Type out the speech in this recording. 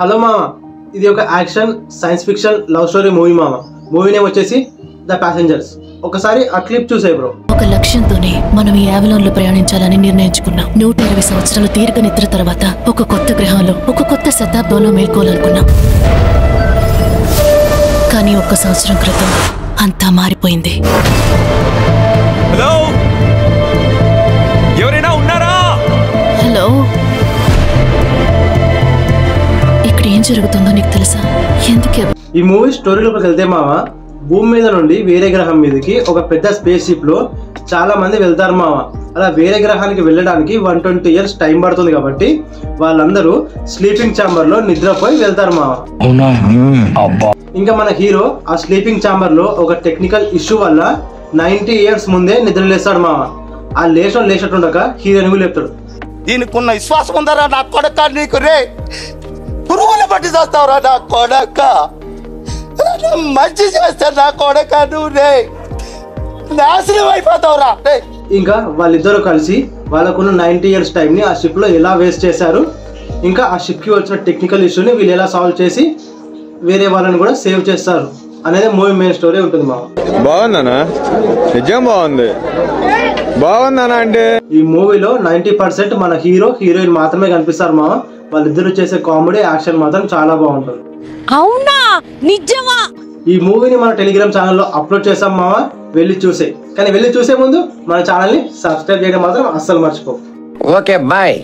Hello మామ, ఇది ఒక action science fiction love story movie మామ. మూవీ నేమ్ వచ్చేసి ద ప్యాసింజర్స్. ఒకసారి ఆ క్లిప్ చూసే బ్రో. ఒక లక్ష్యంతోనే మనం ఈ యావలాన్ లో ప్రయాణించాలని నిర్ణయించుకున్నాం. 120 సంవత్సరాల దీర్ఘ నిద్ర తర్వాత ఒక కొత్త గ్రహంలో ఒక కొత్త శతాబ్దంలో మేల్కోవాలనుకున్నాం. కానీ 1 సంవత్సరం క్రితం అంతా మారిపోయింది. హలో, ఎవరైనా ఉన్నారా? హలో, ఇక్కడ ఏం జరుగుతుందో నీకు తెలుసా? ఎందుకే ఈ మూవీ స్టోరీలోకి వెళ్తే మామ, భూమి మీద నుండి వేరే గ్రహం మీదకి ఒక పెద్ద స్పేస్ షిప్ లో చాలా మంది వెళ్తారు మామ. అలా వేరే గ్రహానికి వెళ్ళడానికి 120 years టైం పడుతుంది కాబట్టి వాళ్ళందరూ స్లీపింగ్ ఛాంబర్ లో నిద్రపోయి వెళ్తారు మామ. ఇంకా మన హీరో ఆ స్లీపింగ్ ఛాంబర్ లో ఒక టెక్నికల్ ఇష్యూ వల్ల 90 years ముందే నిద్ర లేస్తాడు మామ. ఆ లేచట్టుండక హీరోని లేపుతాడు. దీనికి ఉన్న విశ్వాసం ఉందరా నా కొడక, నీకు రే పురుగుల బట్టి చేస్తావురా నా కొడక, మంచి చేస్తా నా కొడక, నువ్వు రే నాశనం అయిపోతావురా. ఇంకా వాళ్ళిద్దరూ కలిసి వాళ్ళకున్న 90 years టైం ని ఆ షిప్ లో ఎలా వేస్ట్ చేశారు, ఇంకా ఆ షిప్ కి వచ్చిన టెక్నికల్ ఇష్యూని వీళ్ళు ఎలా సాల్వ్ చేసి వేరే వాళ్ళని కూడా సేవ్ చేస్తారు అనేది మూవీ మెయిన్ స్టోరీ ఉంటుంది మామ. బాగుందనా? నిజం బాగుంది. బాగుందనా అంటే ఈ మూవీలో 90% మన హీరో హీరోయిన్ మాత్రమే కనిపిస్తారు మామ. వాళ్ళిద్దరు చేసే కామెడీ యాక్షన్ మాత్రం చాలా బాగుంటుంది. అవునా? నిజమా? ఈ మూవీని మన టెలిగ్రామ్ ఛానల్లో అప్లోడ్ చేసాం మామ, వెళ్ళి చూసే. కానీ వెళ్ళి చూసే ముందు మన ఛానల్ని సబ్స్క్రైబ్ చేయడం మాత్రం అస్సలు మర్చిపో. Okay bye.